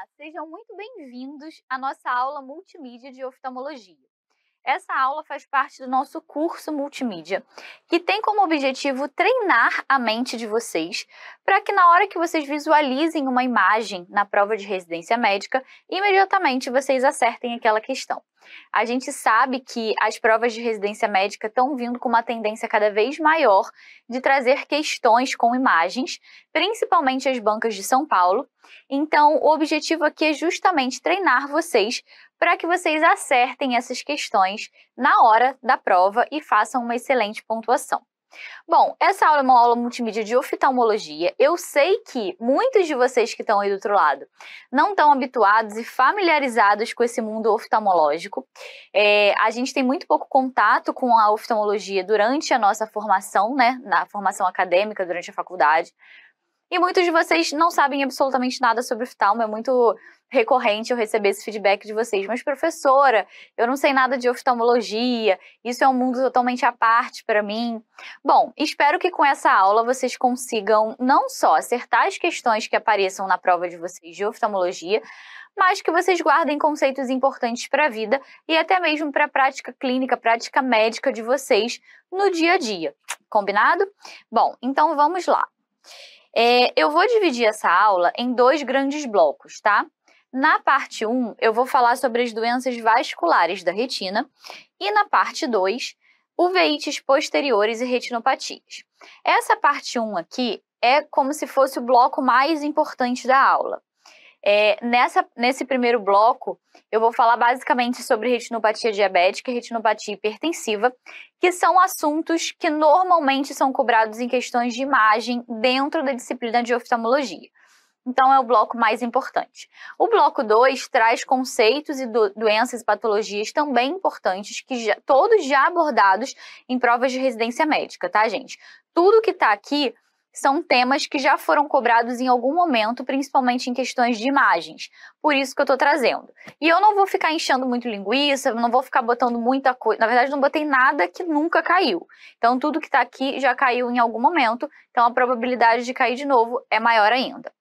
Olá, sejam muito bem-vindos à nossa aula multimídia de oftalmologia. Essa aula faz parte do nosso curso multimídia, que tem como objetivo treinar a mente de vocês para que na hora que vocês visualizem uma imagem na prova de residência médica, imediatamente vocês acertem aquela questão. A gente sabe que as provas de residência médica estão vindo com uma tendência cada vez maior de trazer questões com imagens, principalmente as bancas de São Paulo. Então, o objetivo aqui é justamente treinar vocês para que vocês acertem essas questões na hora da prova e façam uma excelente pontuação. Bom, essa aula é uma aula multimídia de oftalmologia. Eu sei que muitos de vocês que estão aí do outro lado não estão habituados e familiarizados com esse mundo oftalmológico. A gente tem muito pouco contato com a oftalmologia durante a nossa formação, né, na formação acadêmica, durante a faculdade. E muitos de vocês não sabem absolutamente nada sobre oftalmo, é muito recorrente eu receber esse feedback de vocês. Mas, professora, eu não sei nada de oftalmologia, isso é um mundo totalmente à parte para mim. Bom, espero que com essa aula vocês consigam não só acertar as questões que apareçam na prova de vocês de oftalmologia, mas que vocês guardem conceitos importantes para a vida e até mesmo para a prática clínica, prática médica de vocês no dia a dia. Combinado? Bom, então vamos lá. Eu vou dividir essa aula em dois grandes blocos, tá? Na parte 1, eu vou falar sobre as doenças vasculares da retina e na parte 2, uveites posteriores e retinopatias. Essa parte 1 aqui é como se fosse o bloco mais importante da aula. Nesse primeiro bloco, eu vou falar basicamente sobre retinopatia diabética e retinopatia hipertensiva, que são assuntos que normalmente são cobrados em questões de imagem dentro da disciplina de oftalmologia. Então, é o bloco mais importante. O bloco 2 traz conceitos e doenças e patologias também importantes, que todos já abordados em provas de residência médica, tá, gente? Tudo que está aqui são temas que já foram cobrados em algum momento, principalmente em questões de imagens. Por isso que eu estou trazendo. E eu não vou ficar enchendo muito linguiça, não vou ficar botando muita coisa. Na verdade, não botei nada que nunca caiu. Então, tudo que está aqui já caiu em algum momento. Então, a probabilidade de cair de novo é maior ainda.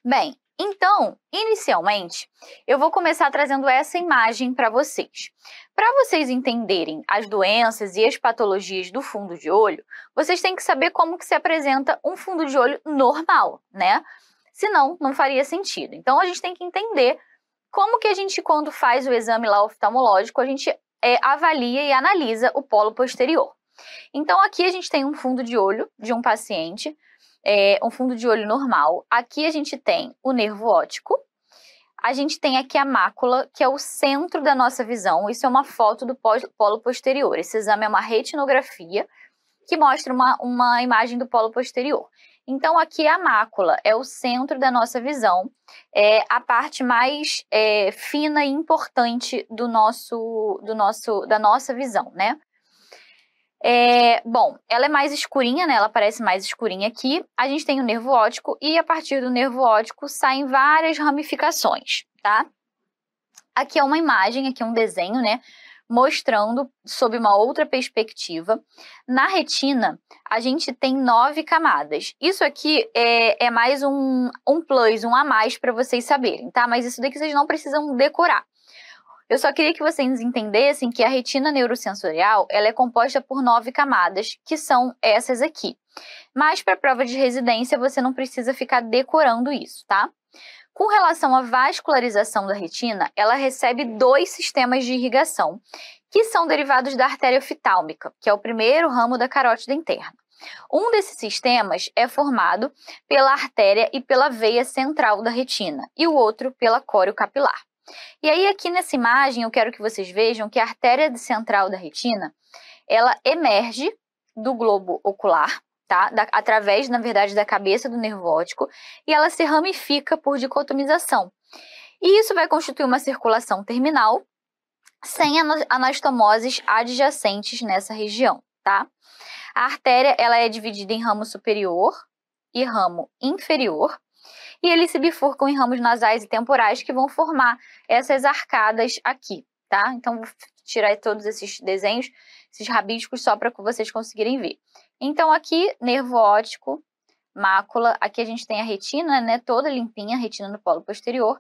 Bem, então, inicialmente, eu vou começar trazendo essa imagem para vocês. Para vocês entenderem as doenças e as patologias do fundo de olho, vocês têm que saber como que se apresenta um fundo de olho normal, né? Senão, não faria sentido. Então, a gente tem que entender como que a gente, quando faz o exame lá oftalmológico, a gente avalia e analisa o polo posterior. Então, aqui a gente tem um fundo de olho de um paciente, um fundo de olho normal. Aqui a gente tem o nervo óptico. A gente tem aqui a mácula, que é o centro da nossa visão. Isso é uma foto do polo posterior. Esse exame é uma retinografia que mostra uma imagem do polo posterior. Então, aqui a mácula é o centro da nossa visão, é a parte mais fina e importante da nossa visão, né? Bom, ela é mais escurinha, né? Ela parece mais escurinha aqui. A gente tem o nervo óptico e a partir do nervo óptico saem várias ramificações, tá? Aqui é uma imagem, aqui é um desenho, né? Mostrando sob uma outra perspectiva. Na retina, a gente tem 9 camadas. Isso aqui é mais um plus, um a mais para vocês saberem, tá? Mas isso daqui vocês não precisam decorar. Eu só queria que vocês entendessem que a retina neurosensorial ela é composta por 9 camadas, que são essas aqui. Mas para a prova de residência, você não precisa ficar decorando isso, tá? Com relação à vascularização da retina, ela recebe 2 sistemas de irrigação, que são derivados da artéria oftálmica, que é o primeiro ramo da carótida interna. Um desses sistemas é formado pela artéria e pela veia central da retina, e o outro pela córeo capilar. E aí, aqui nessa imagem, eu quero que vocês vejam que a artéria central da retina, ela emerge do globo ocular, tá? Através, na verdade, da cabeça do nervo óptico, e ela se ramifica por dicotomização. E isso vai constituir uma circulação terminal sem anastomoses adjacentes nessa região, tá? A artéria, ela é dividida em ramo superior e ramo inferior, e eles se bifurcam em ramos nasais e temporais que vão formar essas arcadas aqui, tá? Então, vou tirar todos esses desenhos, esses rabiscos, só para que vocês conseguirem ver. Então, aqui, nervo óptico, mácula. Aqui a gente tem a retina, né, toda limpinha, a retina no polo posterior,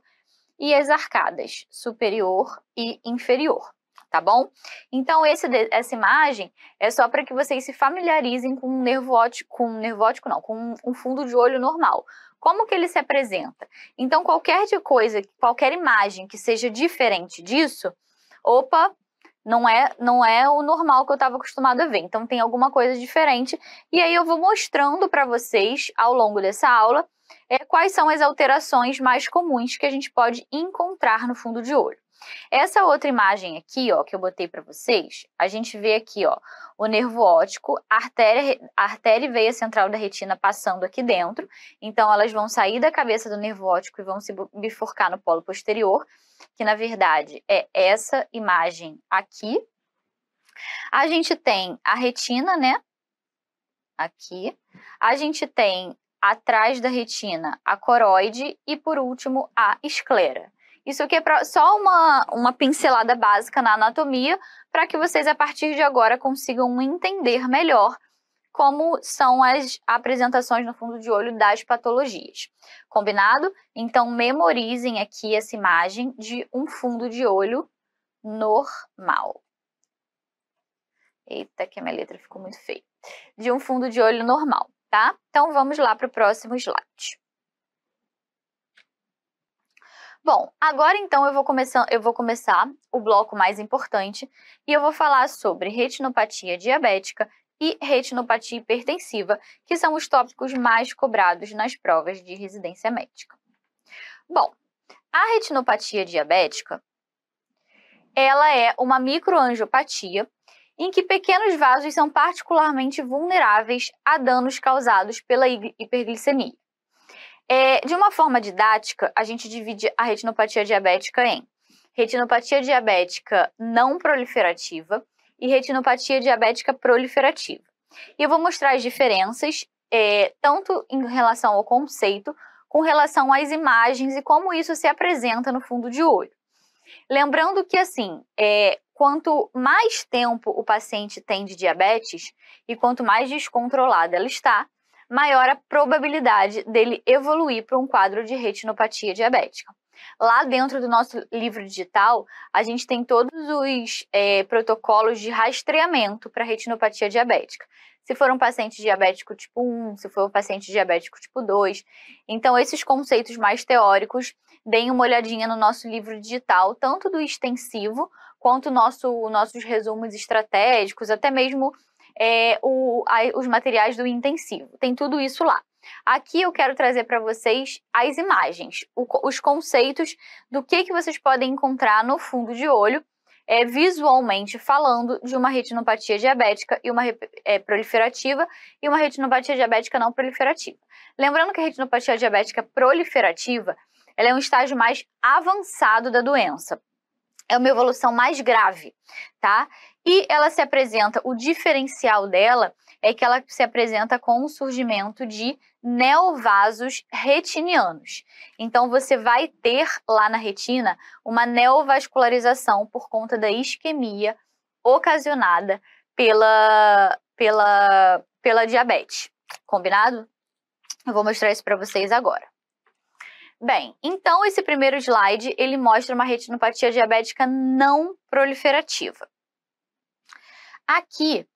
e as arcadas superior e inferior, tá bom? Então, essa imagem é só para que vocês se familiarizem com um nervo óptico, com um fundo de olho normal. Como que ele se apresenta? Então, qualquer imagem que seja diferente disso, opa, não é o normal que eu estava acostumado a ver. Então, tem alguma coisa diferente. E aí eu vou mostrando para vocês, ao longo dessa aula, quais são as alterações mais comuns que a gente pode encontrar no fundo de olho. Essa outra imagem aqui, ó, que eu botei para vocês, a gente vê aqui, ó, o nervo óptico, a artéria e veia central da retina passando aqui dentro. Então, elas vão sair da cabeça do nervo óptico e vão se bifurcar no polo posterior, que na verdade é essa imagem aqui. A gente tem a retina, né? Aqui. A gente tem atrás da retina a coroide e, por último, a esclera. Isso aqui é só uma pincelada básica na anatomia para que vocês, a partir de agora, consigam entender melhor como são as apresentações no fundo de olho das patologias. Combinado? Então, memorizem aqui essa imagem de um fundo de olho normal. Eita, que a minha letra ficou muito feia. De um fundo de olho normal, tá? Então, vamos lá para o próximo slide. Bom, agora então eu vou começar o bloco mais importante e eu vou falar sobre retinopatia diabética e retinopatia hipertensiva, que são os tópicos mais cobrados nas provas de residência médica. Bom, a retinopatia diabética, ela é uma microangiopatia em que pequenos vasos são particularmente vulneráveis a danos causados pela hiperglicemia. De uma forma didática, a gente divide a retinopatia diabética em retinopatia diabética não proliferativa e retinopatia diabética proliferativa. E eu vou mostrar as diferenças, tanto em relação ao conceito, com relação às imagens e como isso se apresenta no fundo de olho. Lembrando que, assim, quanto mais tempo o paciente tem de diabetes e quanto mais descontrolada ela está, maior a probabilidade dele evoluir para um quadro de retinopatia diabética. Lá dentro do nosso livro digital, a gente tem todos os protocolos de rastreamento para retinopatia diabética. Se for um paciente diabético tipo 1, se for um paciente diabético tipo 2. Então, esses conceitos mais teóricos, deem uma olhadinha no nosso livro digital, tanto do extensivo, quanto nossos resumos estratégicos, até mesmo os materiais do intensivo. Tem tudo isso lá. Aqui eu quero trazer para vocês as imagens, os conceitos do que vocês podem encontrar no fundo de olho, visualmente falando, de uma retinopatia diabética e uma proliferativa e uma retinopatia diabética não proliferativa. Lembrando que a retinopatia diabética proliferativa, ela é um estágio mais avançado da doença. É uma evolução mais grave, tá? E ela se apresenta, o diferencial dela é que ela se apresenta com o surgimento de neovasos retinianos. Então, você vai ter lá na retina uma neovascularização por conta da isquemia ocasionada pela diabetes. Combinado? Eu vou mostrar isso para vocês agora. Bem, então esse primeiro slide, ele mostra uma retinopatia diabética não proliferativa. Aqui,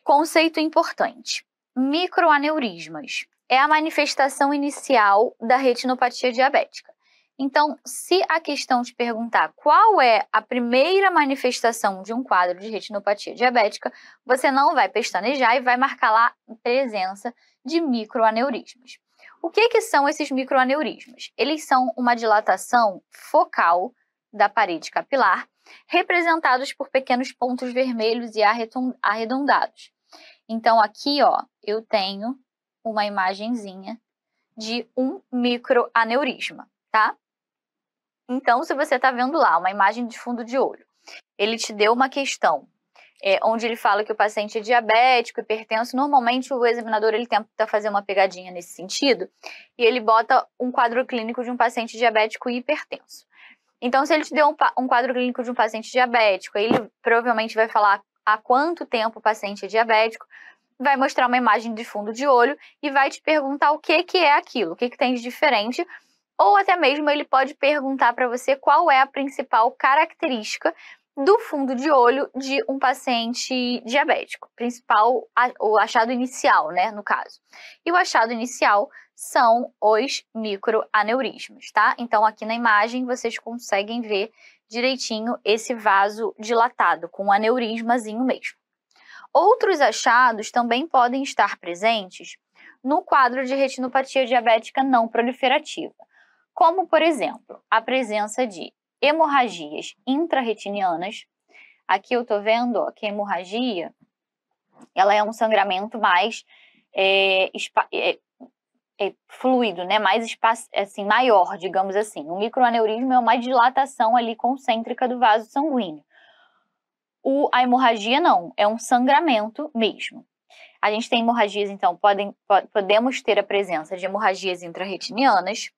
conceito importante, microaneurismas é a manifestação inicial da retinopatia diabética. Então, se a questão te perguntar qual é a primeira manifestação de um quadro de retinopatia diabética, você não vai pestanejar e vai marcar lá a presença de microaneurismas. O que são esses microaneurismas? Eles são uma dilatação focal da parede capilar, representados por pequenos pontos vermelhos e arredondados. Então, aqui, ó, eu tenho uma imagenzinha de um microaneurisma, tá? Então, se você está vendo lá uma imagem de fundo de olho, ele te deu uma questão onde ele fala que o paciente é diabético, hipertenso. Normalmente o examinador ele tenta fazer uma pegadinha nesse sentido e ele bota um quadro clínico de um paciente diabético e hipertenso. Então, se ele te deu um quadro clínico de um paciente diabético, aí ele provavelmente vai falar há quanto tempo o paciente é diabético, vai mostrar uma imagem de fundo de olho e vai te perguntar o que é aquilo, o que tem de diferente, ou até mesmo ele pode perguntar para você qual é a principal característica do fundo de olho de um paciente diabético, o achado inicial, né, no caso. E o achado inicial são os microaneurismas, tá? Então, aqui na imagem, vocês conseguem ver direitinho esse vaso dilatado, com um aneurismazinho mesmo. Outros achados também podem estar presentes no quadro de retinopatia diabética não proliferativa, como, por exemplo, a presença de hemorragias intrarretinianas. Aqui eu tô vendo, ó, que a hemorragia, ela é um sangramento mais fluido, né? Mais assim, maior, digamos assim. O microaneurisma é uma dilatação ali concêntrica do vaso sanguíneo. A hemorragia não, é um sangramento mesmo. A gente tem hemorragias, então, podemos ter a presença de hemorragias intrarretinianas,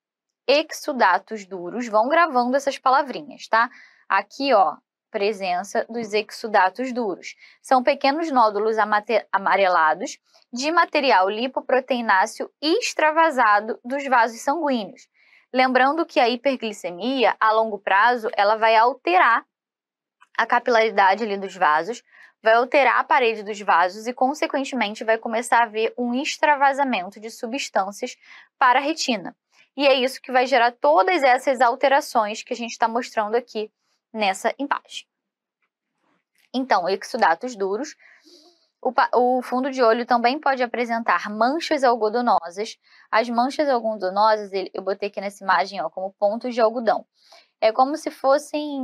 exudatos duros, vão gravando essas palavrinhas, tá? Aqui, ó, presença dos exudatos duros. São pequenos nódulos amarelados de material lipoproteináceo extravasado dos vasos sanguíneos. Lembrando que a hiperglicemia, a longo prazo, ela vai alterar a capilaridade ali dos vasos, vai alterar a parede dos vasos e, consequentemente, vai começar a haver um extravasamento de substâncias para a retina. E é isso que vai gerar todas essas alterações que a gente está mostrando aqui nessa imagem. Então, exudatos duros. O fundo de olho também pode apresentar manchas algodonosas. As manchas algodonosas, eu botei aqui nessa imagem, ó, como pontos de algodão. É como se fossem...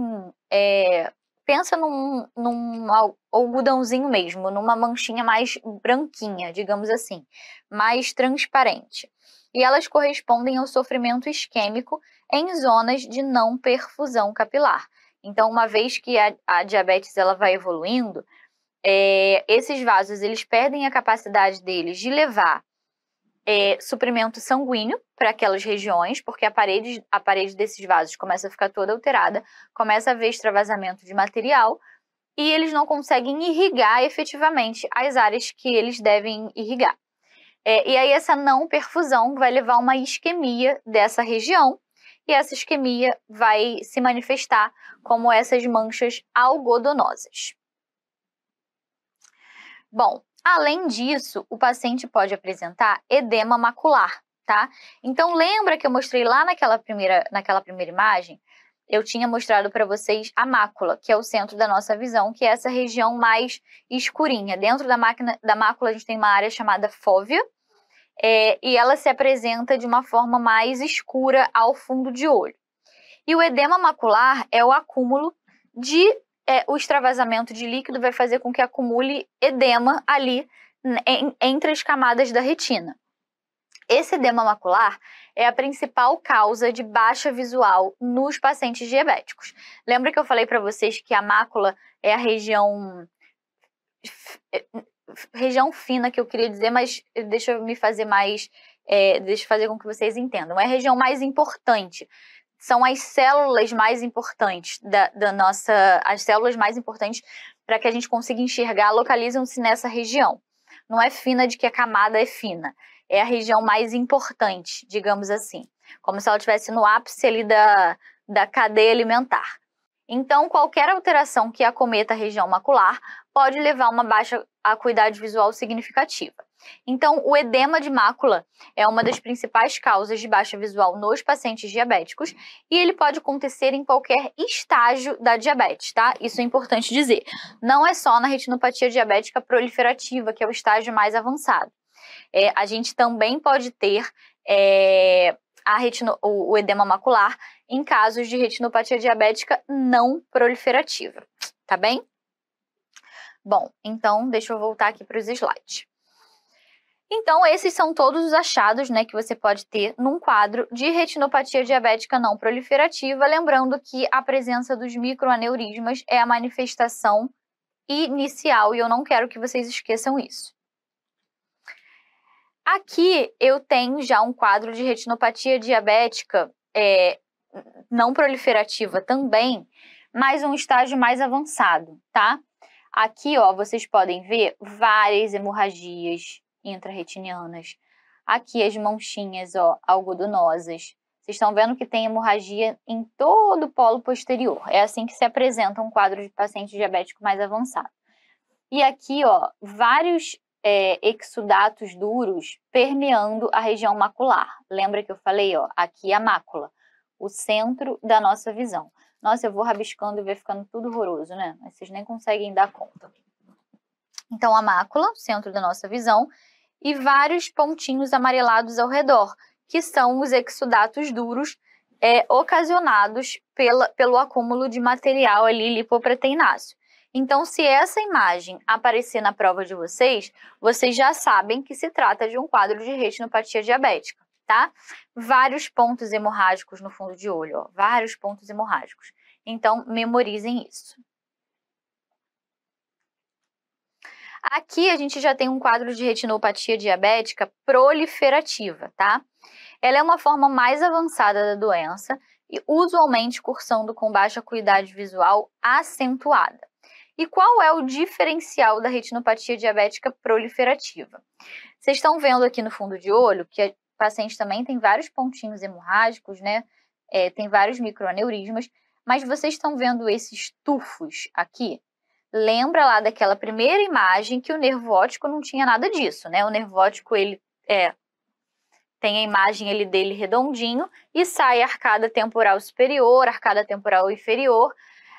pensa num algodãozinho mesmo, numa manchinha mais branquinha, digamos assim, mais transparente. E elas correspondem ao sofrimento isquêmico em zonas de não perfusão capilar. Então, uma vez que a diabetes ela vai evoluindo, esses vasos eles perdem a capacidade deles de levar suprimento sanguíneo para aquelas regiões, porque a parede desses vasos começa a ficar toda alterada, começa a haver extravasamento de material e eles não conseguem irrigar efetivamente as áreas que eles devem irrigar. E aí essa não perfusão vai levar a uma isquemia dessa região e essa isquemia vai se manifestar como essas manchas algodonosas. Bom, além disso, o paciente pode apresentar edema macular, tá? Então, lembra que eu mostrei lá naquela primeira imagem? Eu tinha mostrado para vocês a mácula, que é o centro da nossa visão, que é essa região mais escurinha. Dentro da mácula, a gente tem uma área chamada fóvea, e ela se apresenta de uma forma mais escura ao fundo de olho. E o edema macular é o acúmulo o extravasamento de líquido vai fazer com que acumule edema ali entre as camadas da retina. Esse edema macular é a principal causa de baixa visual nos pacientes diabéticos. Lembra que eu falei para vocês que a mácula é a região fina que eu queria dizer, mas deixa eu fazer com que vocês entendam. É a região mais importante. São as células mais importantes as células mais importantes para que a gente consiga enxergar, localizam-se nessa região. Não é fina de que a camada é fina, é a região mais importante, digamos assim, como se ela estivesse no ápice ali da cadeia alimentar. Então, qualquer alteração que acometa a região macular pode levar a uma baixa acuidade visual significativa. Então, o edema de mácula é uma das principais causas de baixa visual nos pacientes diabéticos e ele pode acontecer em qualquer estágio da diabetes, tá? Isso é importante dizer. Não é só na retinopatia diabética proliferativa, que é o estágio mais avançado. A gente também pode ter o edema macular em casos de retinopatia diabética não proliferativa, tá bem? Bom, então deixa eu voltar aqui para os slides. Então, esses são todos os achados, né, que você pode ter num quadro de retinopatia diabética não proliferativa, lembrando que a presença dos microaneurismas é a manifestação inicial e eu não quero que vocês esqueçam isso. Aqui eu tenho já um quadro de retinopatia diabética não proliferativa também, mas um estágio mais avançado, tá? Aqui, ó, vocês podem ver várias hemorragias intrarretinianas. Aqui as manchinhas, ó, algodonosas. Vocês estão vendo que tem hemorragia em todo o polo posterior. É assim que se apresenta um quadro de paciente diabético mais avançado. E aqui, ó, vários exudatos duros permeando a região macular. Lembra que eu falei, ó, aqui a mácula, o centro da nossa visão. Nossa, eu vou rabiscando e vai ficando tudo horroroso, né? Mas vocês nem conseguem dar conta. Então, a mácula, centro da nossa visão, e vários pontinhos amarelados ao redor, que são os exudatos duros ocasionados pelo acúmulo de material ali lipoproteináceo. Então, se essa imagem aparecer na prova de vocês, vocês já sabem que se trata de um quadro de retinopatia diabética, tá? Vários pontos hemorrágicos no fundo de olho, ó, vários pontos hemorrágicos. Então, memorizem isso. Aqui a gente já tem um quadro de retinopatia diabética proliferativa, tá? Ela é uma forma mais avançada da doença e usualmente cursando com baixa acuidade visual acentuada. E qual é o diferencial da retinopatia diabética proliferativa? Vocês estão vendo aqui no fundo de olho que o paciente também tem vários pontinhos hemorrágicos, né? Tem vários microaneurismas, mas vocês estão vendo esses tufos aqui? Lembra lá daquela primeira imagem que o nervo óptico não tinha nada disso, né? O nervo óptico, ele tem a imagem dele redondinho e sai arcada temporal superior, arcada temporal inferior.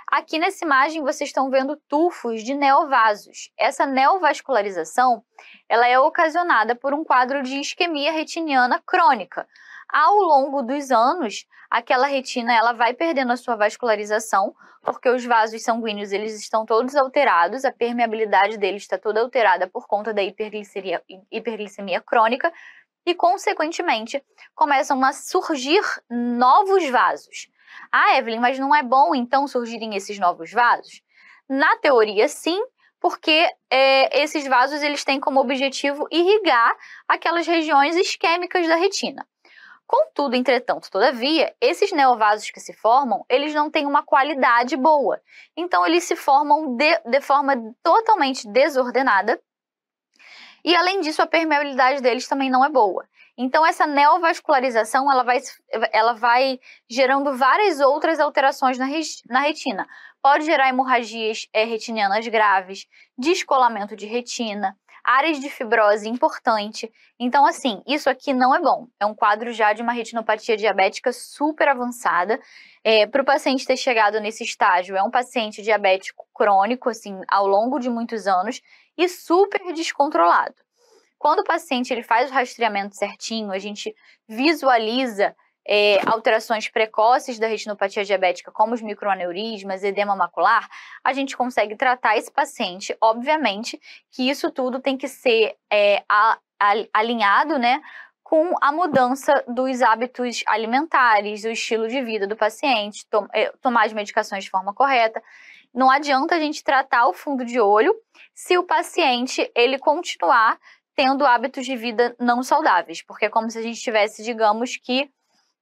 Aqui nessa imagem vocês estão vendo tufos de neovasos. Essa neovascularização, ela é ocasionada por um quadro de isquemia retiniana crônica. Ao longo dos anos, aquela retina ela vai perdendo a sua vascularização, porque os vasos sanguíneos eles estão todos alterados, a permeabilidade deles está toda alterada por conta da hiperglicemia crônica e, consequentemente, começam a surgir novos vasos. Ah, Evelyn, mas não é bom então surgirem esses novos vasos? Na teoria, sim, porque esses vasos eles têm como objetivo irrigar aquelas regiões isquêmicas da retina. Contudo, entretanto, todavia, esses neovasos que se formam, eles não têm uma qualidade boa. Então, eles se formam de forma totalmente desordenada e, além disso, a permeabilidade deles também não é boa. Então, essa neovascularização ela vai gerando várias outras alterações na retina. Pode gerar hemorragias retinianas graves, descolamento de retina, áreas de fibrose importante. Então, assim, isso aqui não é bom. É um quadro já de uma retinopatia diabética super avançada. Para o paciente ter chegado nesse estágio, é um paciente diabético crônico, assim, ao longo de muitos anos e super descontrolado. Quando o paciente ele faz o rastreamento certinho, a gente visualiza alterações precoces da retinopatia diabética, como os microaneurismas, edema macular, a gente consegue tratar esse paciente. Obviamente que isso tudo tem que ser alinhado, né, com a mudança dos hábitos alimentares, o estilo de vida do paciente, tomar as medicações de forma correta. Não adianta a gente tratar o fundo de olho se o paciente ele continuar tendo hábitos de vida não saudáveis, porque é como se a gente estivesse, digamos que,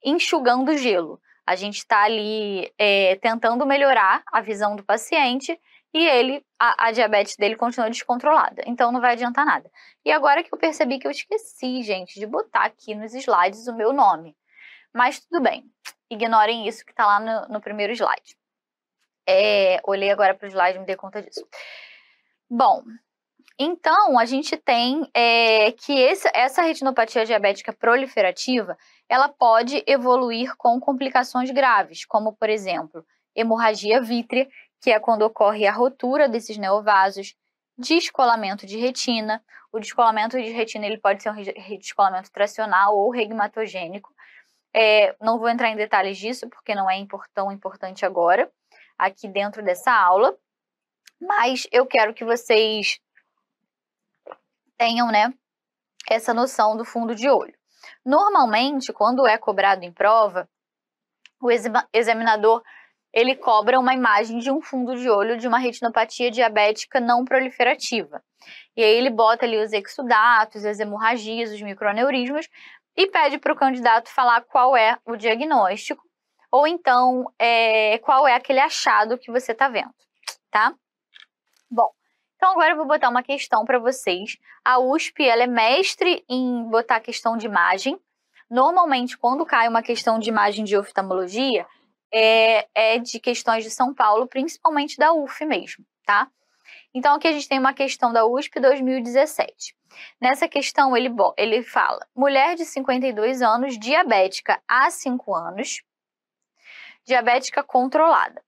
enxugando gelo. A gente está ali tentando melhorar a visão do paciente e a diabetes dele continua descontrolada. Então não vai adiantar nada. E agora que eu percebi que eu esqueci, gente, de botar aqui nos slides o meu nome. Mas tudo bem, ignorem isso que está lá no primeiro slide. Olhei agora para o slide e me dei conta disso. Bom, então a gente tem que essa retinopatia diabética proliferativa, ela pode evoluir com complicações graves, como, por exemplo, hemorragia vítrea, que é quando ocorre a rotura desses neovasos, descolamento de retina. O descolamento de retina ele pode ser um descolamento tracional ou regmatogênico. Não vou entrar em detalhes disso, porque não é tão importante agora, aqui dentro dessa aula, mas eu quero que vocês tenham, né, essa noção do fundo de olho. Normalmente, quando é cobrado em prova, o examinador ele cobra uma imagem de um fundo de olho de uma retinopatia diabética não proliferativa. E aí ele bota ali os exudatos, as hemorragias, os microaneurismas e pede para o candidato falar qual é o diagnóstico ou então qual é aquele achado que você está vendo, tá? Bom, Então, agora eu vou botar uma questão para vocês. A USP, ela é mestre em botar questão de imagem. Normalmente, quando cai uma questão de imagem de oftalmologia, é de questões de São Paulo, principalmente da UF mesmo, tá? Então, aqui a gente tem uma questão da USP 2017. Nessa questão, ele fala: mulher de 52 anos, diabética há 5 anos, diabética controlada,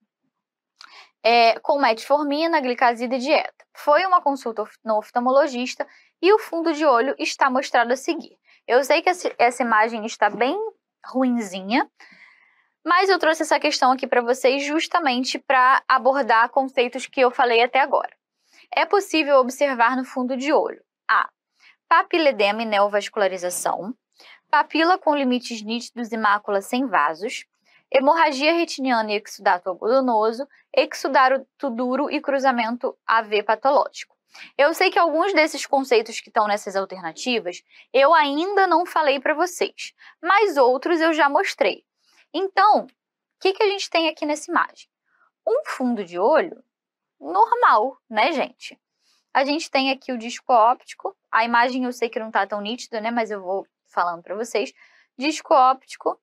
com metformina, glicazida e dieta. Foi uma consulta no oftalmologista e o fundo de olho está mostrado a seguir. Eu sei que essa imagem está bem ruinzinha, mas eu trouxe essa questão aqui para vocês justamente para abordar conceitos que eu falei até agora. É possível observar no fundo de olho a papiledema e neovascularização, papila com limites nítidos e mácula sem vasos, hemorragia retiniana e exudato algodonoso, exudato duro e cruzamento AV patológico. Eu sei que alguns desses conceitos que estão nessas alternativas eu ainda não falei para vocês, mas outros eu já mostrei. Então, o que a gente tem aqui nessa imagem? Um fundo de olho normal, né, gente? A gente tem aqui o disco óptico. A imagem eu sei que não está tão nítida, né, mas eu vou falando para vocês. Disco óptico,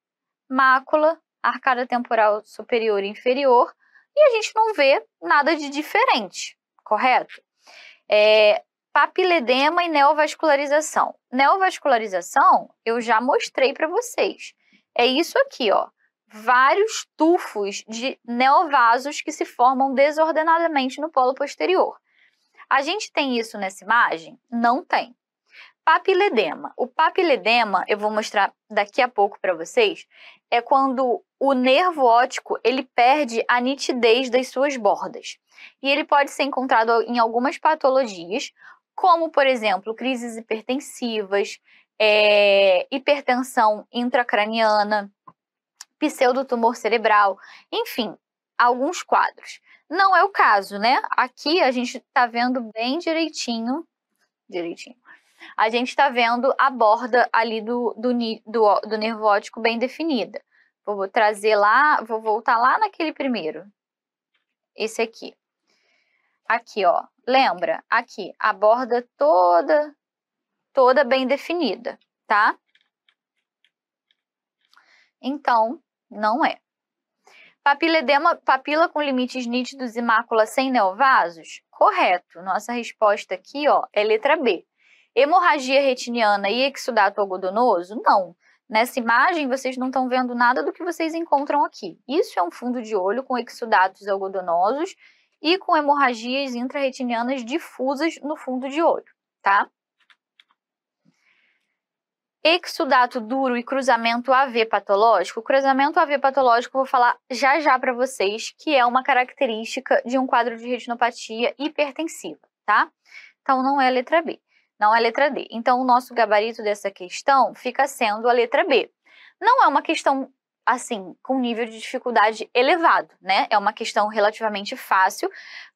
mácula, arcada temporal superior e inferior, e a gente não vê nada de diferente, correto? Papiledema e neovascularização. Neovascularização eu já mostrei para vocês. É isso aqui, ó. Vários tufos de neovasos que se formam desordenadamente no polo posterior. A gente tem isso nessa imagem? Não tem. Papiledema. O papiledema, eu vou mostrar daqui a pouco para vocês, é quando o nervo óptico ele perde a nitidez das suas bordas. E ele pode ser encontrado em algumas patologias, como, por exemplo, crises hipertensivas, hipertensão intracraniana, pseudotumor cerebral, enfim, alguns quadros. Não é o caso, né? Aqui a gente está vendo bem direitinho. A gente está vendo a borda ali do nervo óptico bem definida. Vou trazer lá, vou voltar lá naquele primeiro. Esse aqui. Aqui, ó. Lembra? Aqui, a borda toda bem definida, tá? Então, não é. Papiledema, papila com limites nítidos e mácula sem neovasos? Correto. Nossa resposta aqui, ó, é letra B. Hemorragia retiniana e exudato algodonoso? Não. Nessa imagem, vocês não estão vendo nada do que vocês encontram aqui. Isso é um fundo de olho com exudatos algodonosos e com hemorragias intrarretinianas difusas no fundo de olho, tá? Exudato duro e cruzamento AV patológico. O cruzamento AV patológico eu vou falar já para vocês, que é uma característica de um quadro de retinopatia hipertensiva, tá? Então, não é a letra B, não é a letra D. Então, o nosso gabarito dessa questão fica sendo a letra B. Não é uma questão, assim, com nível de dificuldade elevado, né? É uma questão relativamente fácil,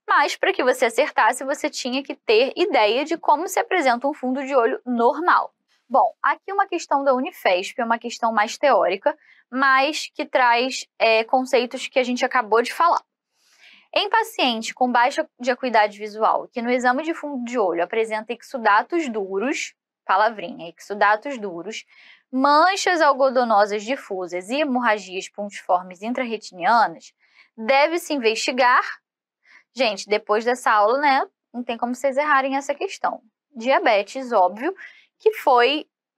mas para que você acertasse, você tinha que ter ideia de como se apresenta um fundo de olho normal. Bom, aqui uma questão da Unifesp, é uma questão mais teórica, mas que traz conceitos que a gente acabou de falar. Em paciente com baixa de acuidade visual, que no exame de fundo de olho apresenta exudatos duros, palavrinha, exudatos duros, manchas algodonosas difusas e hemorragias pontiformes intrarretinianas, deve-se investigar. Gente, depois dessa aula, né, não tem como vocês errarem essa questão. Diabetes, óbvio, que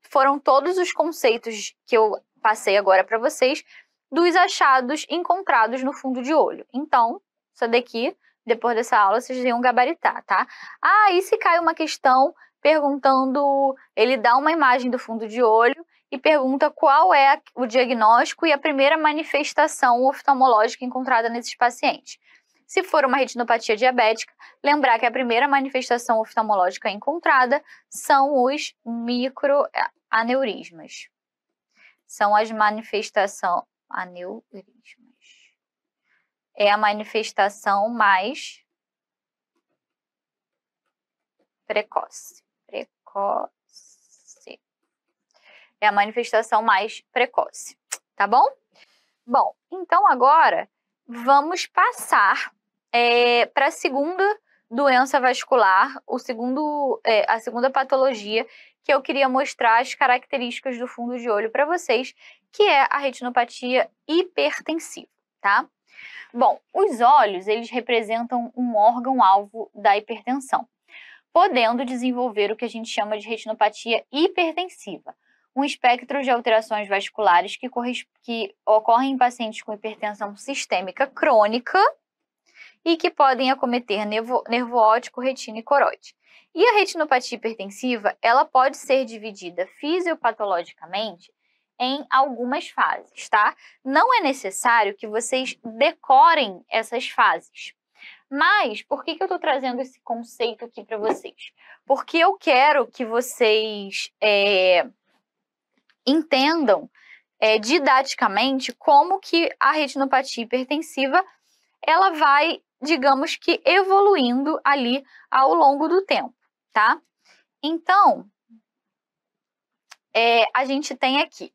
foram todos os conceitos que eu passei agora para vocês dos achados encontrados no fundo de olho. Então, isso daqui, depois dessa aula, vocês iam gabaritar, tá? Ah, e se cai uma questão perguntando, ele dá uma imagem do fundo de olho e pergunta qual é o diagnóstico e a primeira manifestação oftalmológica encontrada nesses pacientes. Se for uma retinopatia diabética, lembrar que a primeira manifestação oftalmológica encontrada são os microaneurismas. São as manifestações aneurismas. É a manifestação mais precoce. É a manifestação mais precoce, tá bom? Bom, então agora vamos passar para a segunda doença vascular, a segunda patologia que eu queria mostrar as características do fundo de olho para vocês, que é a retinopatia hipertensiva, tá? Bom, os olhos, eles representam um órgão-alvo da hipertensão, podendo desenvolver o que a gente chama de retinopatia hipertensiva, um espectro de alterações vasculares que ocorrem em pacientes com hipertensão sistêmica crônica e que podem acometer nervo óptico, retina e coroide. E a retinopatia hipertensiva, ela pode ser dividida fisiopatologicamente em algumas fases, tá? Não é necessário que vocês decorem essas fases. Mas, por que eu estou trazendo esse conceito aqui para vocês? Porque eu quero que vocês entendam didaticamente como que a retinopatia hipertensiva ela vai, digamos que, evoluindo ali ao longo do tempo, tá? Então, a gente tem aqui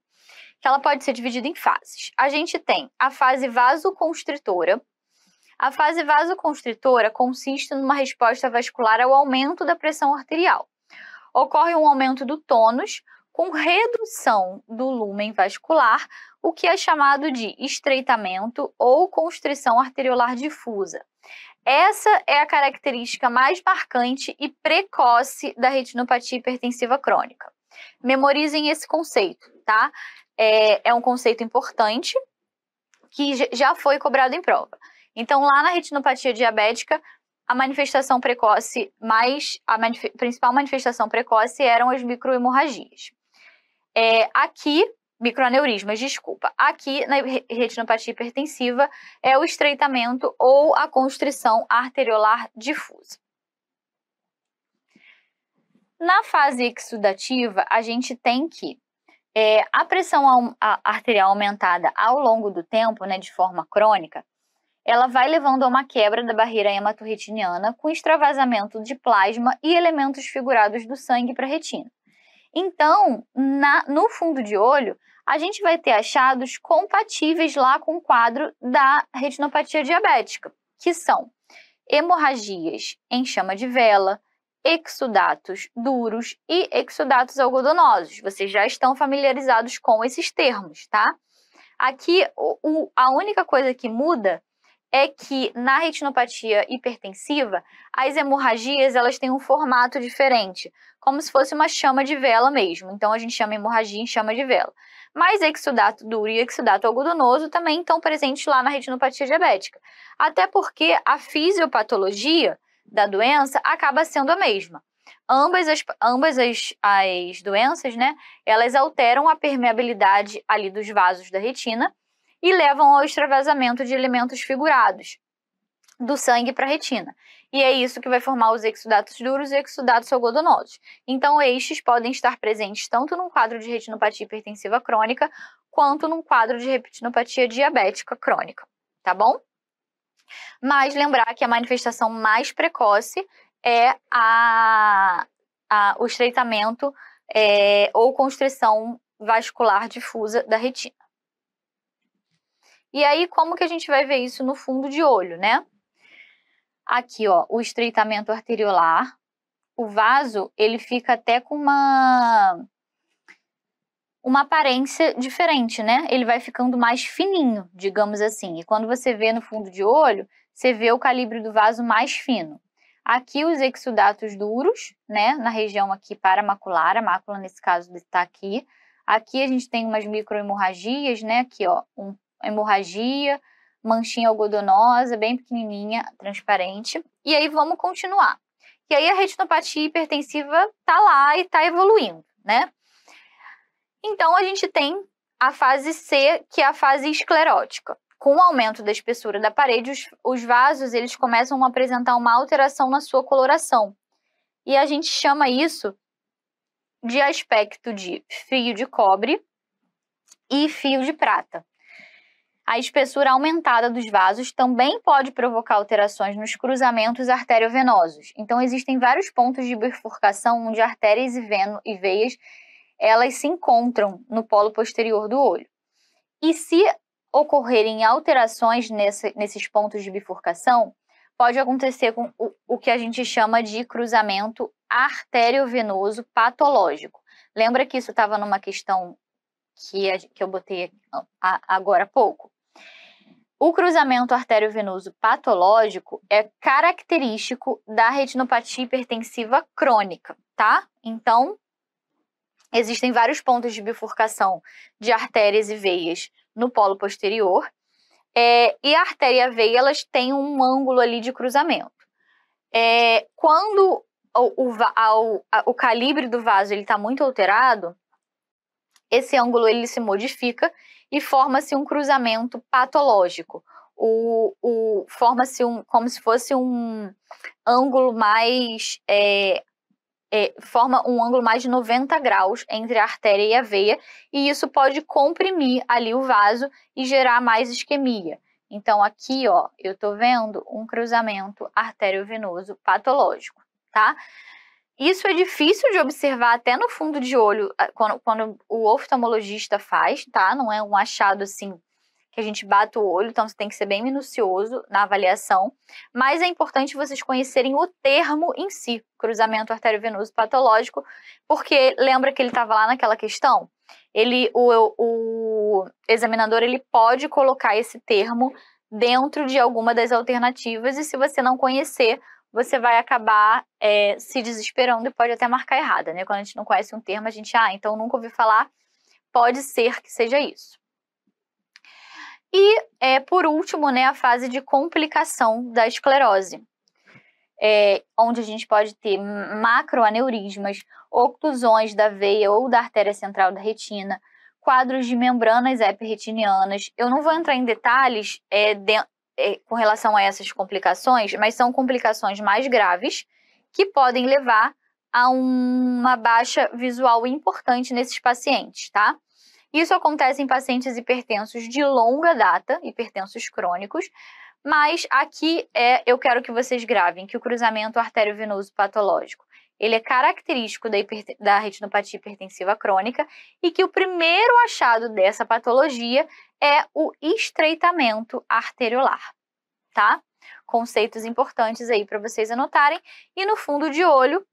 que ela pode ser dividida em fases. A gente tem a fase vasoconstritora. A fase vasoconstritora consiste numa resposta vascular ao aumento da pressão arterial. Ocorre um aumento do tônus com redução do lúmen vascular, o que é chamado de estreitamento ou constrição arteriolar difusa. Essa é a característica mais marcante e precoce da retinopatia hipertensiva crônica. Memorizem esse conceito, tá? É um conceito importante que já foi cobrado em prova. Então, lá na retinopatia diabética, a manifestação precoce principal manifestação precoce eram as microhemorragias. Microaneurismas, desculpa. Aqui, na retinopatia hipertensiva, é o estreitamento ou a constrição arteriolar difusa. Na fase exudativa, a gente tem que a pressão arterial aumentada ao longo do tempo, né, de forma crônica, ela vai levando a uma quebra da barreira hematorretiniana com extravasamento de plasma e elementos figurados do sangue para a retina. Então, no fundo de olho, a gente vai ter achados compatíveis lá com o quadro da retinopatia diabética, que são hemorragias em chama de vela, exudatos duros e exudatos algodonosos. Vocês já estão familiarizados com esses termos, tá? Aqui, a única coisa que muda é que na retinopatia hipertensiva, as hemorragias elas têm um formato diferente, como se fosse uma chama de vela mesmo. Então, a gente chama hemorragia em chama de vela. Mas exudato duro e exudato algodonoso também estão presentes lá na retinopatia diabética. Até porque a fisiopatologia da doença acaba sendo a mesma. Ambas as doenças, né, elas alteram a permeabilidade ali dos vasos da retina e levam ao extravasamento de elementos figurados do sangue para a retina. E é isso que vai formar os exudatos duros e exudatos algodonosos. Então, estes podem estar presentes tanto num quadro de retinopatia hipertensiva crônica, quanto num quadro de retinopatia diabética crônica, tá bom? Mas lembrar que a manifestação mais precoce é o estreitamento ou constrição vascular difusa da retina. E aí, como que a gente vai ver isso no fundo de olho, né? Aqui, ó, o estreitamento arteriolar. O vaso, ele fica até com uma aparência diferente, né? Ele vai ficando mais fininho, digamos assim. E quando você vê no fundo de olho, você vê o calibre do vaso mais fino. Aqui os exudatos duros, né? Na região aqui paramacular, a mácula nesse caso está aqui. Aqui a gente tem umas microhemorragias, né? Aqui, ó, hemorragia, manchinha algodonosa, bem pequenininha, transparente. E aí vamos continuar. E aí a retinopatia hipertensiva tá lá e tá evoluindo, né? Então a gente tem a fase C, que é a fase esclerótica. Com o aumento da espessura da parede, os vasos eles começam a apresentar uma alteração na sua coloração. E a gente chama isso de aspecto de fio de cobre e fio de prata. A espessura aumentada dos vasos também pode provocar alterações nos cruzamentos arteriovenosos. Então, existem vários pontos de bifurcação onde artérias e veias elas se encontram no polo posterior do olho. E se ocorrerem alterações nesses pontos de bifurcação, pode acontecer com o que a gente chama de cruzamento arteriovenoso patológico. Lembra que isso estava numa questão que eu botei agora há pouco? O cruzamento arteriovenoso patológico é característico da retinopatia hipertensiva crônica, tá? Então, existem vários pontos de bifurcação de artérias e veias no polo posterior, e a artéria e a veia, elas têm um ângulo ali de cruzamento. Quando o calibre do vaso está muito alterado, esse ângulo ele se modifica e forma-se um cruzamento patológico. Forma-se como se fosse um ângulo mais... forma um ângulo mais de 90 graus entre a artéria e a veia, e isso pode comprimir ali o vaso e gerar mais isquemia. Então, aqui, ó, eu estou vendo um cruzamento arteriovenoso patológico, tá? Isso é difícil de observar até no fundo de olho, quando o oftalmologista faz, tá? Não é um achado assim que a gente bate o olho, então você tem que ser bem minucioso na avaliação. Mas é importante vocês conhecerem o termo em si, cruzamento arteriovenoso patológico, porque lembra que ele estava lá naquela questão? O examinador ele pode colocar esse termo dentro de alguma das alternativas, e se você não conhecer, você vai acabar se desesperando e pode até marcar errada, né? Quando a gente não conhece um termo, a gente, então nunca ouvi falar, pode ser que seja isso. E, por último, né, a fase de complicação da esclerose, onde a gente pode ter macroaneurismas, oclusões da veia ou da artéria central da retina, quadros de membranas epirretinianas. Eu não vou entrar em detalhes com relação a essas complicações, mas são complicações mais graves que podem levar a uma baixa visual importante nesses pacientes, tá? Isso acontece em pacientes hipertensos de longa data, hipertensos crônicos, mas aqui eu quero que vocês gravem que o cruzamento arteriovenoso patológico ele é característico da retinopatia hipertensiva crônica e que o primeiro achado dessa patologia é o estreitamento arteriolar, tá? Conceitos importantes aí para vocês anotarem. E no fundo de olho,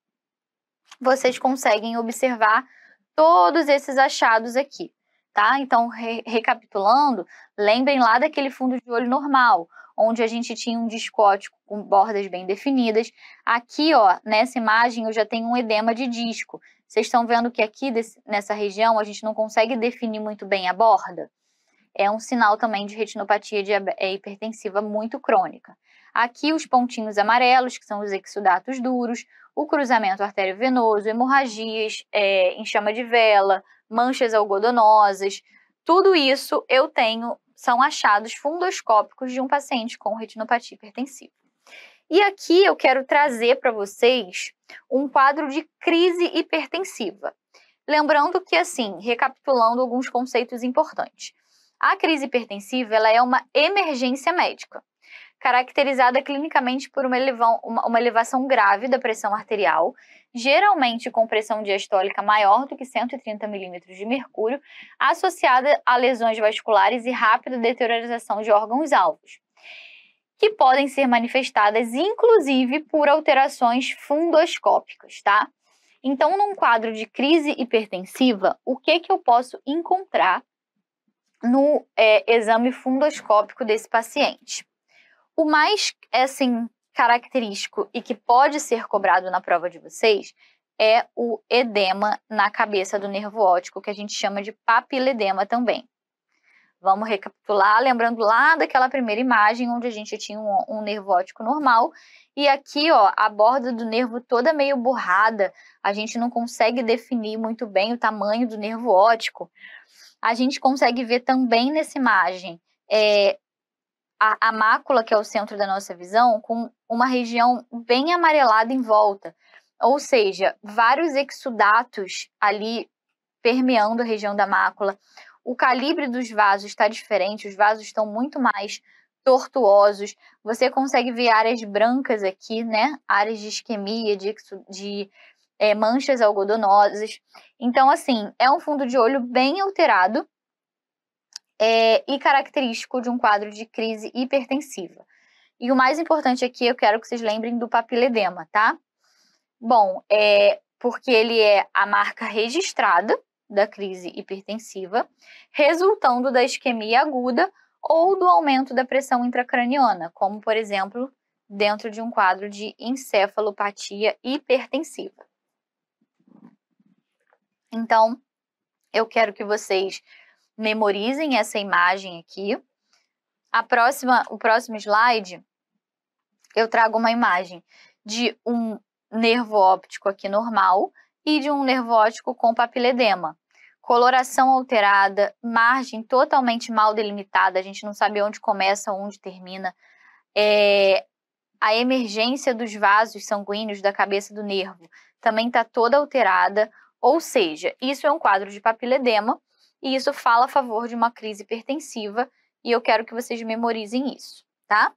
vocês conseguem observar todos esses achados aqui, tá? Então, recapitulando, lembrem lá daquele fundo de olho normal, onde a gente tinha um disco óptico com bordas bem definidas. Aqui, ó, nessa imagem eu já tenho um edema de disco. Vocês estão vendo que aqui nessa região a gente não consegue definir muito bem a borda? É um sinal também de retinopatia hipertensiva muito crônica. Aqui os pontinhos amarelos, que são os exudatos duros, o cruzamento arteriovenoso, hemorragias em chama de vela, manchas algodonosas, tudo isso são achados fundoscópicos de um paciente com retinopatia hipertensiva. E aqui eu quero trazer para vocês um quadro de crise hipertensiva. Lembrando que, assim, recapitulando alguns conceitos importantes. A crise hipertensiva ela é uma emergência médica, caracterizada clinicamente por uma elevação grave da pressão arterial, geralmente com pressão diastólica maior do que 130 milímetros de mercúrio, associada a lesões vasculares e rápida deterioração de órgãos-alvos, que podem ser manifestadas, inclusive, por alterações fundoscópicas, tá? Então, num quadro de crise hipertensiva, o que eu posso encontrar no exame fundoscópico desse paciente? O mais, assim, característico e que pode ser cobrado na prova de vocês é o edema na cabeça do nervo óptico, que a gente chama de papiledema também. Vamos recapitular, lembrando lá daquela primeira imagem onde a gente tinha um nervo óptico normal e aqui, ó, a borda do nervo toda meio borrada, a gente não consegue definir muito bem o tamanho do nervo óptico. A gente consegue ver também nessa imagem a mácula, que é o centro da nossa visão, com uma região bem amarelada em volta, ou seja, vários exudatos ali permeando a região da mácula. O calibre dos vasos está diferente, os vasos estão muito mais tortuosos. Você consegue ver áreas brancas aqui, né? Áreas de isquemia, de manchas algodonosas. Então, assim, é um fundo de olho bem alterado e característico de um quadro de crise hipertensiva. E o mais importante aqui, eu quero que vocês lembrem do papiledema, tá? Bom, porque ele é a marca registrada da crise hipertensiva, resultando da isquemia aguda ou do aumento da pressão intracraniana, como, por exemplo, dentro de um quadro de encefalopatia hipertensiva. Então, eu quero que vocês memorizem essa imagem aqui. O próximo slide, eu trago uma imagem de um nervo óptico aqui normal e de um nervo óptico com papiledema. Coloração alterada, margem totalmente mal delimitada, a gente não sabe onde começa, onde termina. A emergência dos vasos sanguíneos da cabeça do nervo também está toda alterada, ou seja, isso é um quadro de papiledema e isso fala a favor de uma crise hipertensiva e eu quero que vocês memorizem isso, tá?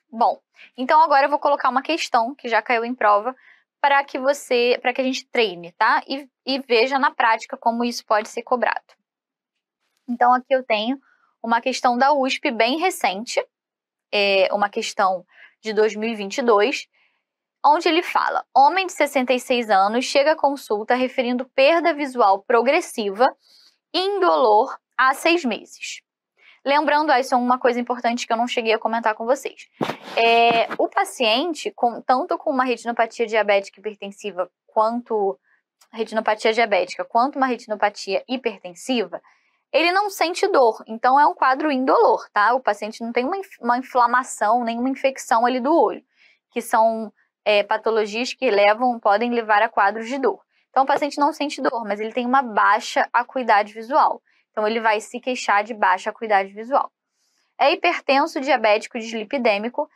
Bom, então agora eu vou colocar uma questão que já caiu em prova para que a gente treine, tá? E veja na prática como isso pode ser cobrado. Então aqui eu tenho uma questão da USP bem recente, uma questão de 2022, onde ele fala: homem de 66 anos chega à consulta referindo perda visual progressiva e indolor há 6 meses. Lembrando, isso é uma coisa importante que eu não cheguei a comentar com vocês. O paciente, tanto com uma retinopatia diabética hipertensiva quanto uma retinopatia hipertensiva, ele não sente dor, então é um quadro indolor, tá? O paciente não tem uma inflamação, nenhuma infecção ali do olho, que são patologias que podem levar a quadros de dor. Então o paciente não sente dor, mas ele tem uma baixa acuidade visual. Então ele vai se queixar de baixa acuidade visual. É hipertenso, diabético, dislipidêmico,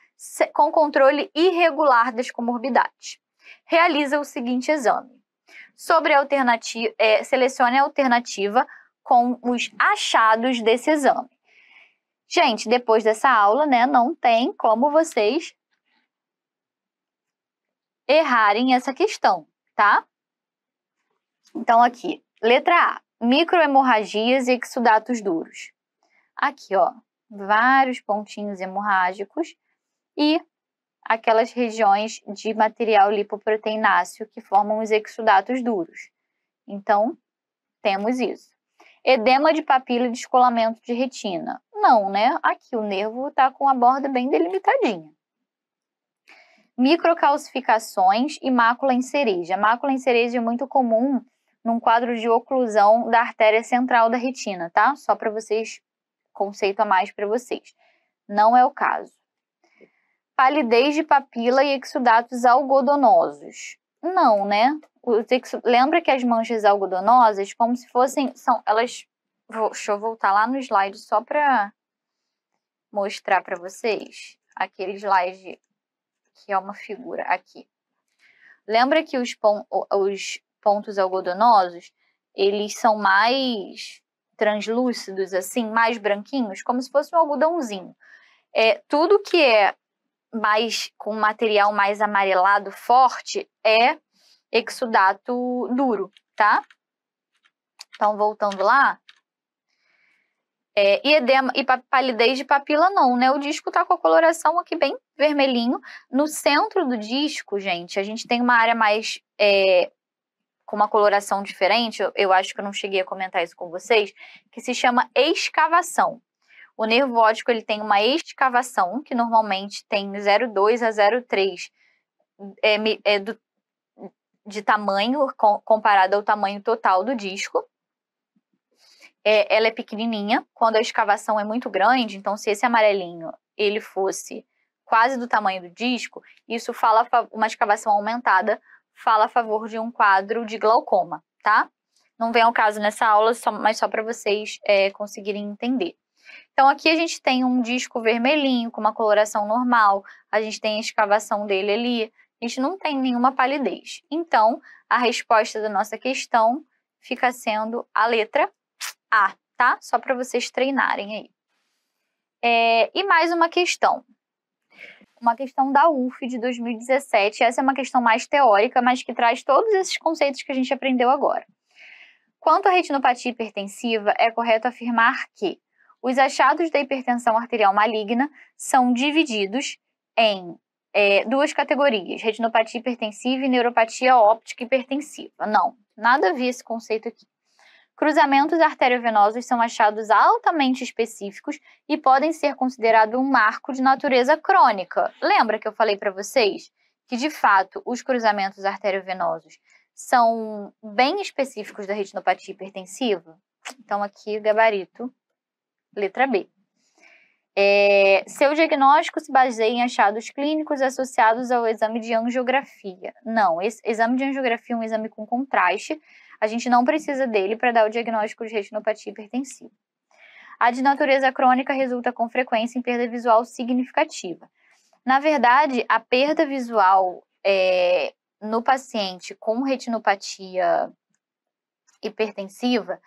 com controle irregular das comorbidades. Realiza o seguinte exame. Selecione a alternativa com os achados desse exame. Gente, depois dessa aula, né, não tem como vocês errarem essa questão, tá? Então aqui, letra A, microhemorragias e exudatos duros. Aqui, ó, vários pontinhos hemorrágicos e aquelas regiões de material lipoproteináceo que formam os exudatos duros. Então, temos isso. Edema de papila e descolamento de retina. Não, né? Aqui o nervo está com a borda bem delimitadinha. Microcalcificações e mácula em cereja. Mácula em cereja é muito comum num quadro de oclusão da artéria central da retina, tá? Só para vocês, conceito a mais para vocês. Não é o caso. Palidez de papila e exudatos algodonosos. Não, né? Lembra que as manchas algodonosas, como se fossem... Deixa eu voltar lá no slide só para mostrar para vocês. Aquele slide que é uma figura aqui. Lembra que os pontos algodonosos, eles são mais translúcidos, assim, mais branquinhos, como se fosse um algodãozinho. Tudo que é com material mais amarelado forte é exudato duro, tá? Então, voltando lá. E edema e palidez de papila não, né? O disco tá com a coloração aqui bem vermelhinho. No centro do disco, gente, a gente tem uma área mais com uma coloração diferente. Eu acho que eu não cheguei a comentar isso com vocês, que se chama escavação. O nervo óptico, ele tem uma escavação, que normalmente tem 0,2 a 0,3 de tamanho, comparado ao tamanho total do disco. Ela é pequenininha, quando a escavação é muito grande, então se esse amarelinho ele fosse quase do tamanho do disco, isso fala uma escavação aumentada, fala a favor de um quadro de glaucoma, tá? Não vem ao caso nessa aula, mas só para vocês conseguirem entender. Então aqui a gente tem um disco vermelhinho com uma coloração normal, a gente tem a escavação dele ali, a gente não tem nenhuma palidez. Então a resposta da nossa questão fica sendo a letra A, tá? Só para vocês treinarem aí. E mais uma questão da UF de 2017. Essa é uma questão mais teórica, mas que traz todos esses conceitos que a gente aprendeu agora. Quanto à retinopatia hipertensiva, é correto afirmar que os achados da hipertensão arterial maligna são divididos em duas categorias, retinopatia hipertensiva e neuropatia óptica hipertensiva. Não, nada a ver esse conceito aqui. Cruzamentos arteriovenosos são achados altamente específicos e podem ser considerados um marco de natureza crônica. Lembra que eu falei para vocês que, de fato, os cruzamentos arteriovenosos são bem específicos da retinopatia hipertensiva? Então, aqui, gabarito, letra B. Seu diagnóstico se baseia em achados clínicos associados ao exame de angiografia. Não, esse exame de angiografia é um exame com contraste. A gente não precisa dele para dar o diagnóstico de retinopatia hipertensiva. A de natureza crônica resulta com frequência em perda visual significativa. Na verdade, a perda visual no paciente com retinopatia hipertensiva,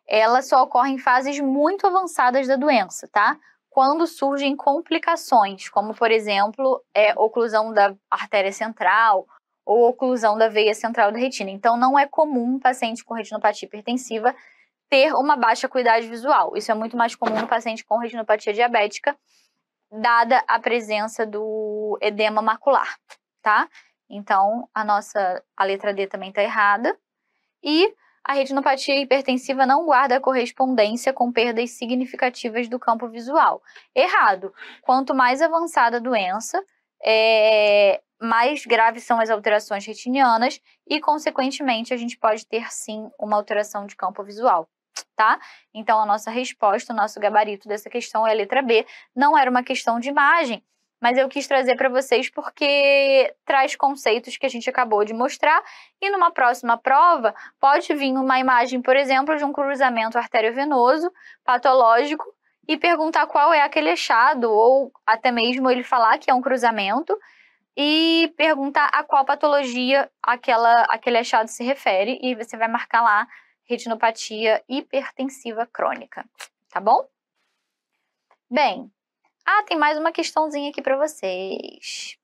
ela só ocorre em fases muito avançadas da doença, tá? Quando surgem complicações, como, por exemplo, oclusão da artéria central ou oclusão da veia central da retina. Então, não é comum um paciente com retinopatia hipertensiva ter uma baixa acuidade visual. Isso é muito mais comum no paciente com retinopatia diabética, dada a presença do edema macular, tá? Então, a letra D também está errada. E a retinopatia hipertensiva não guarda correspondência com perdas significativas do campo visual. Errado. Quanto mais avançada a doença, mais graves são as alterações retinianas e, consequentemente, a gente pode ter, sim, uma alteração de campo visual, tá? Então, a nossa resposta, o nosso gabarito dessa questão é a letra B. Não era uma questão de imagem, mas eu quis trazer para vocês porque traz conceitos que a gente acabou de mostrar e numa próxima prova pode vir uma imagem, por exemplo, de um cruzamento arteriovenoso patológico e perguntar qual é aquele achado ou até mesmo ele falar que é um cruzamento e perguntar a qual patologia aquele achado se refere e você vai marcar lá retinopatia hipertensiva crônica, tá bom? Bem, tem mais uma questãozinha aqui para vocês.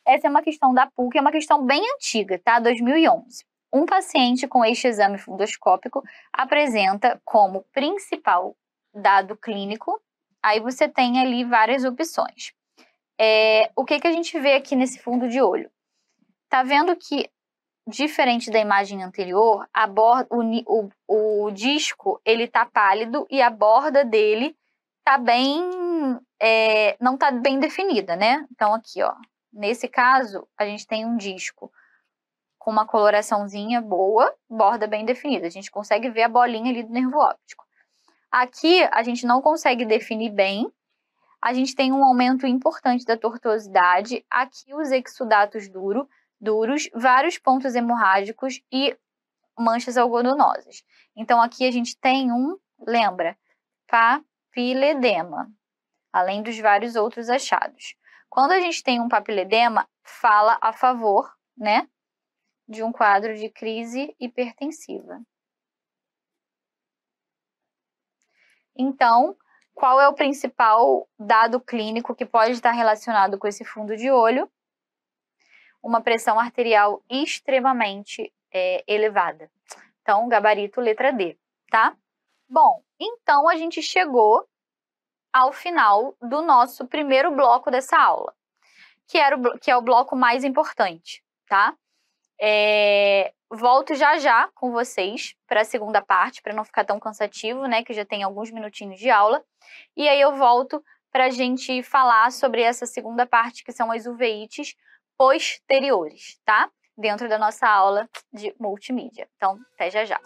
Essa é uma questão da PUC, é uma questão bem antiga, tá? 2011. Um paciente com este exame fundoscópico apresenta como principal dado clínico, aí você tem ali várias opções. O que a gente vê aqui nesse fundo de olho? Tá vendo que, diferente da imagem anterior, o disco ele tá pálido e a borda dele tá bem, não tá bem definida, né? Então aqui, ó, nesse caso, a gente tem um disco com uma coloraçãozinha boa, borda bem definida. A gente consegue ver a bolinha ali do nervo óptico. Aqui, a gente não consegue definir bem. A gente tem um aumento importante da tortuosidade. Aqui, os exudatos duros, vários pontos hemorrágicos e manchas algodonosas. Então, aqui a gente tem lembra, papiledema, além dos vários outros achados. Quando a gente tem um papiledema, fala a favor, né, de um quadro de crise hipertensiva. Então, qual é o principal dado clínico que pode estar relacionado com esse fundo de olho? Uma pressão arterial extremamente elevada. Então, gabarito letra D, tá? Bom, então a gente chegou ao final do nosso primeiro bloco dessa aula, que é o bloco mais importante, tá? Volto já com vocês para a segunda parte, para não ficar tão cansativo, né? Que já tem alguns minutinhos de aula. E aí eu volto para a gente falar sobre essa segunda parte, que são as uveites posteriores, tá? Dentro da nossa aula de multimídia. Então, até já.